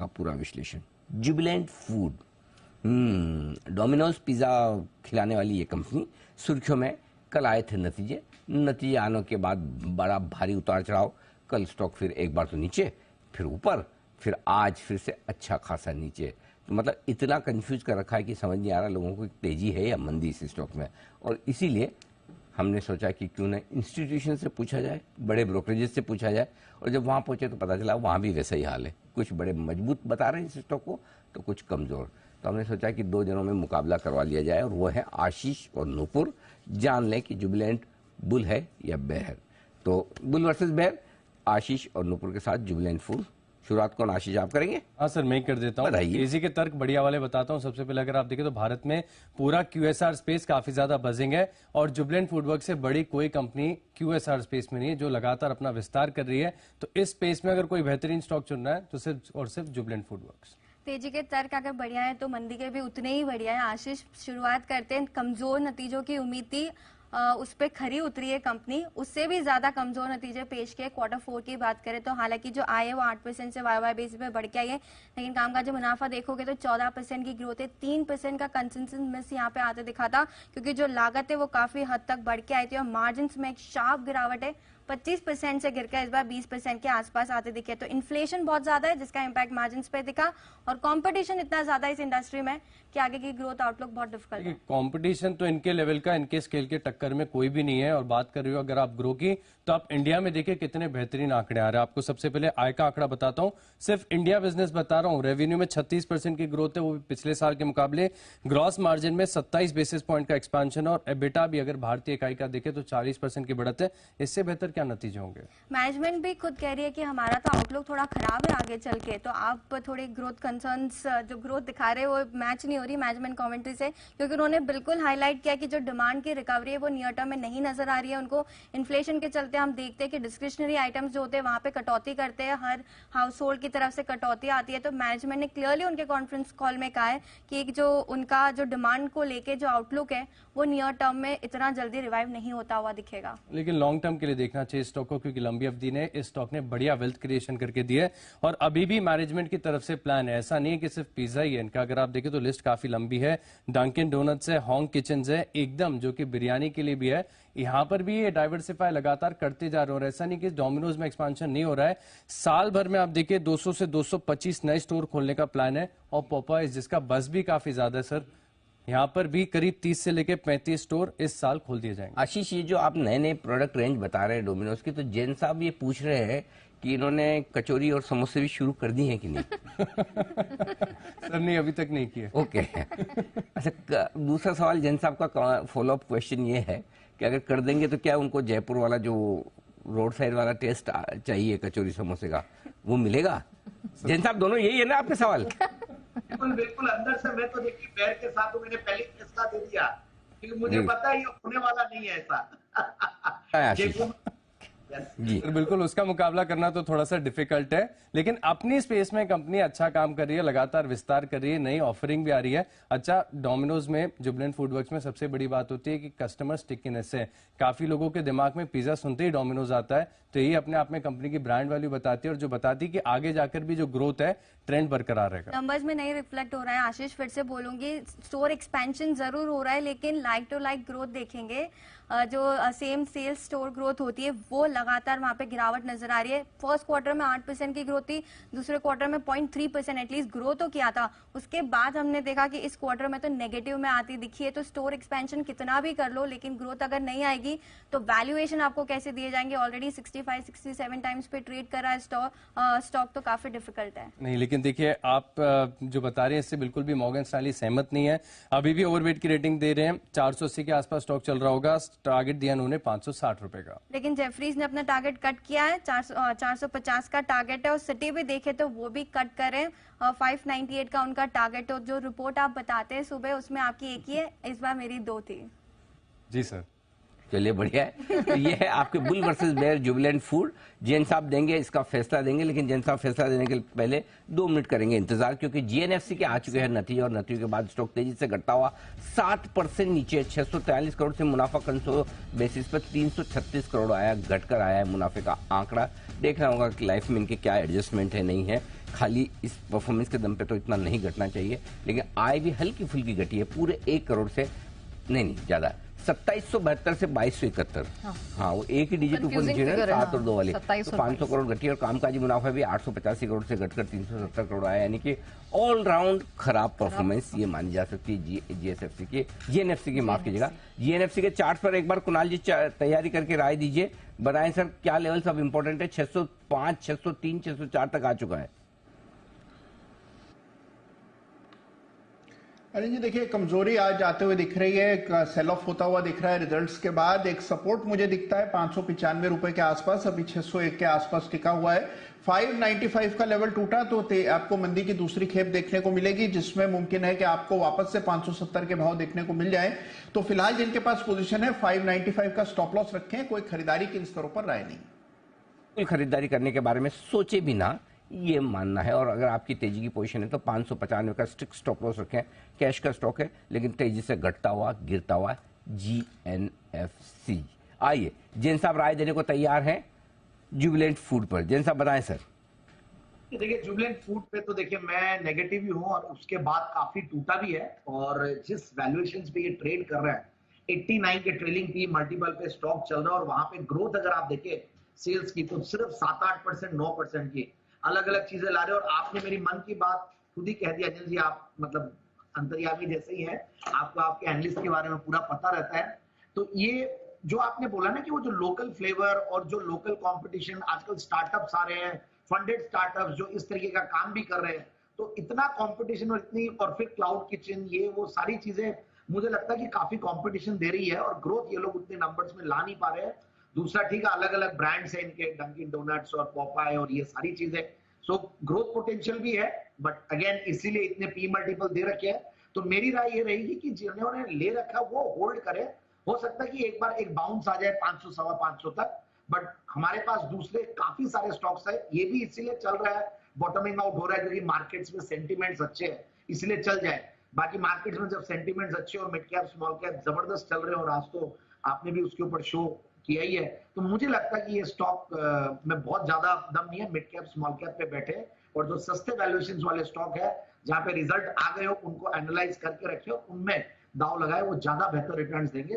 का पूरा विश्लेषण। जुबिलेंट फूड, डोमिनोज पिज़्ज़ा खिलाने वाली ये कंपनी सुर्खियों में। कल आए थे नतीजे आने के बाद बड़ा भारी उतार चढ़ाव। कल स्टॉक फिर एक बार तो नीचे, फिर ऊपर, फिर आज फिर से अच्छा खासा नीचे। तो मतलब इतना कंफ्यूज कर रखा है कि समझ नहीं आ रहा लोगों को तेजी है या मंदी इस स्टॉक में। और इसीलिए हमने सोचा कि क्यों ना इंस्टीट्यूशन से पूछा जाए, बड़े ब्रोकरेजेस से पूछा जाए। और जब वहाँ पहुँचे तो पता चला वहाँ भी वैसा ही हाल है। कुछ बड़े मजबूत बता रहे हैं इस स्टॉक को, तो कुछ कमज़ोर। तो हमने सोचा कि दो जनों में मुकाबला करवा लिया जाए, और वो है आशीष और नूपुर। जान लें कि जुबिलेंट बुल है या बेयर। तो बुल वर्सेस बेयर, आशीष और नूपुर के साथ जुबिलेंट फूड। शुरुआत कौन, आशीष आप करेंगे? हाँ सर, मैं कर देता हूँ। तेजी के तर्क बढ़िया वाले बताता हूँ। सबसे पहले अगर आप देखें तो भारत में पूरा QSR स्पेस काफी ज्यादा बजिंग है, और जुबिलेंट फूडवर्क से बड़ी कोई कंपनी QSR स्पेस में नहीं है जो लगातार अपना विस्तार कर रही है। तो इस स्पेस में अगर कोई बेहतरीन स्टॉक चुनना है तो सिर्फ और सिर्फ जुबिलेंट फूडवर्क्स। तेजी के तर्क अगर बढ़िया है तो मंदी के भी उतने ही बढ़िया है। आशीष, शुरुआत करते हैं। कमजोर नतीजों की उम्मीद थी, उस पर खरी उतरी है कंपनी। उससे भी ज्यादा कमजोर नतीजे पेश किए। Q4 की बात करें तो हालांकि जो आय है वो 8% से YY बेसिस पे बढ़ के आई है, लेकिन कामकाज मुनाफा देखोगे तो 14% की ग्रोथ है। 3% का कंसेंसस मिस यहाँ पे आते दिखा था, क्योंकि जो लागत है वो काफी हद तक बढ़ के आई थी। और मार्जिन में एक शार्प गिरावट है, 25% से गिरकर इस बार 20% के आसपास आते दिखे। तो इन्फ्लेशन बहुत ज्यादा है जिसका इम्पैक्ट मार्जिन पे दिखा, और कंपटीशन इतना ज्यादा इस इंडस्ट्री में कि आगे की ग्रोथ आउटलुक बहुत डिफिकल्ट है। कंपटीशन तो इनके लेवल का, इनके स्केल के टक्कर में कोई भी नहीं है। और बात कर रही हो अगर आप ग्रो की, तो आप इंडिया में देखिए कितने बेहतरीन आंकड़े आ रहे हैं। आपको सबसे पहले आय का आंकड़ा बताता हूं, सिर्फ इंडिया बिजनेस बता रहा हूं। रेवेन्यू में 36% की ग्रोथ है, वो भी पिछले साल के मुकाबले। ग्रॉस मार्जिन में 27 बेसिस पॉइंट का एक्सपेंशन, और एबिटा भी अगर भारतीय इकाई का देखें तो 40% की बढ़त है। इससे बेहतर क्या नतीजे होंगे? मैनेजमेंट भी खुद कह रही है कि हमारा तो आउटलुक थोड़ा खराब है आगे चल के, तो आप थोड़ी ग्रोथ कंसर्न्स जो ग्रोथ दिखा रहे हैं वो मैच नहीं हो रही मैनेजमेंट कमेंट्री से, क्योंकि उन्होंने बिल्कुल हाईलाइट किया कि जो डिमांड की रिकवरी है वो नियर टर्म में नहीं नजर आ रही है उनको। इन्फ्लेशन के चलते हम देखते हैं कि डिस्क्रिशनरी आइटम्स जो होते हैं वहां पे कटौती करते हैं, हर हाउस होल्ड की तरफ से कटौती आती है। तो मैनेजमेंट ने क्लियरली उनके कॉन्फ्रेंस कॉल में कहा है कि जो उनका जो डिमांड को लेके जो आउटलुक है वो नियर टर्म में इतना जल्दी रिवाइव नहीं होता हुआ दिखेगा। लेकिन लॉन्ग टर्म के लिए देखना चाहिए स्टॉक को, क्योंकि लंबी अवधि ने इस स्टॉक ने बढ़िया वेल्थ क्रिएशन करके दी है। और अभी भी मैनेजमेंट की तरफ से प्लान है, ऐसा नहीं है कि सिर्फ पिज्जा ही है इनका। अगर आप देखें तो लिस्ट काफी लंबी है। डंकिन डोनट्स है, होंग किचन है, एकदम जो कि बिरयानी के लिए भी है। यहां पर भी ये डाइवर्सिफाई लगातार करते जा रहे हैं। ऐसा नहीं कि डोमिनोज में एक्सपांशन नहीं हो रहा है। साल भर में आप देखिए 200 से 225 नए स्टोर खोलने का प्लान है। और पोपाइज जिसका बस भी काफी ज्यादा है सर, यहाँ पर भी करीब 30 से लेकर 35 स्टोर इस साल खोल दिए जाएंगे। आशीष, ये जो आप नए नए प्रोडक्ट रेंज बता रहे हैं डोमिनोज की, तो जैन साहब ये पूछ रहे हैं कि इन्होंने कचौरी और समोसे भी शुरू कर दी हैं कि नहीं? सर नहीं, अभी तक नहीं किए। ओके। अच्छा, दूसरा सवाल जैन साहब का फॉलोअप क्वेश्चन ये है कि अगर कर देंगे तो क्या उनको जयपुर वाला जो रोड साइड वाला टेस्ट चाहिए कचौरी समोसे का, वो मिलेगा? जैन साहब, दोनों यही है ना आपके सवाल? बिल्कुल बिल्कुल। अंदर से मैं तो देखिए पैर के साथ मैंने पहले फैसला दे दिया, क्योंकि मुझे पता है ये होने वाला नहीं है ऐसा। जी बिल्कुल, उसका मुकाबला करना तो थोड़ा सा डिफिकल्ट है, लेकिन अपनी स्पेस में कंपनी अच्छा काम कर रही है, लगातार विस्तार कर रही है, नई ऑफरिंग भी आ रही है। अच्छा, डोमिनोज में, जुबिलेंट फूडवर्क्स में सबसे बड़ी बात होती है कि कस्टमर स्टिकीनेस है। काफी लोगों के दिमाग में पिज्जा सुनते ही डोमिनोज आता है, तो यही अपने आप में कंपनी की ब्रांड वैल्यू बताती है, और जो बताती है कि आगे जाकर भी जो ग्रोथ है ट्रेंड बरकरार रहेगा। नंबर्स में नहीं रिफ्लेक्ट हो रहा है। आशीष, फिर से बोलूंगी, स्टोर एक्सपेंशन जरूर हो रहा है, लेकिन लाइक टू लाइक ग्रोथ देखेंगे, जो सेम सेल्स स्टोर ग्रोथ होती है वो लगातार वहां पे गिरावट नजर आ रही है। फर्स्ट क्वार्टर में 8% की ग्रोथ थी, दूसरे क्वार्टर में 0.3% एटलीस्ट ग्रो तो किया था। उसके बाद हमने देखा कि इस क्वार्टर में तो नेगेटिव में आती दिखी है। तो स्टोर एक्सपेंशन कितना भी कर लो, लेकिन ग्रोथ अगर नहीं आएगी तो वैल्यूएशन आपको कैसे दिए जाएंगे? ऑलरेडी 65-67 टाइम्स पे ट्रेड कर रहा है स्टॉक, तो काफी डिफिकल्ट है। नहीं, लेकिन देखिए आप जो बता रहे हैं इससे बिल्कुल भी मॉर्गन स्टैनली सहमत नहीं है। अभी भी ओवरवेट की रेटिंग दे रहे हैं। 480 के आसपास स्टॉक चल रहा होगा। टारगेट दिया उन्होंने 560 रुपए का, लेकिन जेफरीज ने अपना टारगेट कट किया है। 450 का टारगेट है, और सिटी भी देखे तो वो भी कट करें। 598 का उनका टारगेट। जो रिपोर्ट आप बताते हैं सुबह, उसमें आपकी एक ही है, इस बार मेरी 2 थी। जी सर। चलिए, बढ़िया है। तो ये है आपके bull versus bear Jubilant food. Jain साहब देंगे इसका फैसला देंगे, लेकिन जैन साहब फैसला देने के पहले 2 मिनट करेंगे इंतजार, क्योंकि जीएनएफसी के आ चुके हैं नतीजे, और नतीजों के बाद स्टॉक तेजी से घटता हुआ 7% नीचे 643 करोड़ से मुनाफा कंसो बेसिस पर 336 करोड़ आया, घटकर आया है मुनाफे का आंकड़ा। देखना होगा कि लाइफ में इनके क्या एडजस्टमेंट है नहीं है। खाली इस परफॉर्मेंस के दम पे तो इतना नहीं घटना चाहिए, लेकिन आय भी हल्की फुल्की घटी है, पूरे 1 करोड़ से नहीं ज्यादा, 2772 से 2271। हाँ, वो एक ही डिजिट ऊपर नीचे है, 7 और 2 वाले, तो 500 करोड़ घटी, और कामकाजी मुनाफा भी 885 करोड़ से घटकर 370 करोड़ आया, यानी कि ऑल राउंड खराब परफॉर्मेंस ये मानी जा सकती है जीएसएफसी की, जीएनएफसी की, माफ कीजिएगा, जीएनएफसी के चार्ट पर एक बार कुणाल जी तैयारी करके राय दीजिए, बताएं सर क्या लेवल सब इंपॉर्टेंट है। 605, 603, 604 तक आ चुका है। अरे जी देखिए, कमजोरी आज आते हुए दिख रही है, सेल ऑफ होता हुआ दिख रहा है रिजल्ट्स के बाद। एक सपोर्ट मुझे दिखता है 595 रुपए के आसपास, अभी 601 के आसपास टिका हुआ है। 595 का लेवल टूटा तो आपको मंदी की दूसरी खेप देखने को मिलेगी, जिसमें मुमकिन है कि आपको वापस से 570 के भाव देखने को मिल जाए। तो फिलहाल जिनके पास पोजीशन है 595 का स्टॉप लॉस रखें, कोई खरीदारी के स्तरों पर राय नहीं। कोई खरीदारी करने के बारे में सोचे भी ना, ये मानना है। और अगर आपकी तेजी की पोजीशन है तो 595 का स्ट्रिक्ट स्टॉप लॉस रखें। कैश का स्टॉक है लेकिन तेजी से घटता हुआ गिरता हुआ जीएनएफसी। आइए जैन साहब राय देने को तैयार हैं जुबिलेंट फूड पर। जैन साहब बताएं सर। देखिए जुबिलेंट फूड पे तो देखिए मैं नेगेटिव ही हूँ, और उसके बाद काफी टूटा भी है, और जिस वैल्यूएशंस पे ये ट्रेड कर रहा है 89 के ट्रेलिंग पी मल्टीपल पे स्टॉक चल रहा है, और वहां पे ग्रोथ अगर आप देखें सेल्स की तो सिर्फ 7-8%, 9% की अलग अलग चीजें ला रहे हो। और आपने मेरी मन की बात खुद ही कह दी अनिल जी, आप मतलब अंतर्यामी जैसे ही है, आपको आपके एनालिस्ट के बारे में पूरा पता रहता है। तो ये जो आपने बोला ना कि वो जो लोकल फ्लेवर और जो लोकल कंपटीशन, आजकल स्टार्टअप्स आ रहे हैं, फंडेड स्टार्टअप्स जो इस तरीके का काम भी कर रहे हैं, तो इतना कंपटीशन और इतनी परफेक्ट क्लाउड किचन, ये वो सारी चीजें मुझे लगता है कि काफी कंपटीशन दे रही है, और ग्रोथ ये लोग उतने नंबर्स में ला नहीं पा रहे हैं। दूसरा ठीक है, अलग अलग ब्रांड्स हैं इनके, डंकिन डोनट्स और पॉपाई और ये सारी चीजें, सो ग्रोथ पोटेंशियल भी है, बट अगेन इसीलिए इतने पी मल्टीपल दे रखे हैं। तो मेरी राय ये रहेगी कि जिन्होंने ले रखा वो होल्ड करे। हो सकता है कि एक बार एक बाउंस आ जाए 500, 550 तक, बट हमारे पास दूसरे काफी सारे स्टॉक्स है, ये भी इसीलिए चल रहा है, बॉटमिंग आउट हो रहा है क्योंकि मार्केट्स में सेंटिमेंट्स अच्छे हैं, इसलिए चल जाए। बाकी मार्केट्स में जब सेंटिमेंट्स अच्छे और मिड कैप स्मॉल कैप जबरदस्त चल रहे हैं, और आज तो आपने भी उसके ऊपर शो किया ही है, तो मुझे लगता है कि ये स्टॉक में बहुत ज्यादा दम नहीं है, मिड कैप स्मॉल कैप पे बैठे, और जो सस्ते वैल्यूएशंस वाले स्टॉक है जहां पे रिजल्ट आ गए हो उनको एनालाइज करके रखे, उनमें दाव लगाए, वो ज्यादा बेहतर रिटर्न्स देंगे।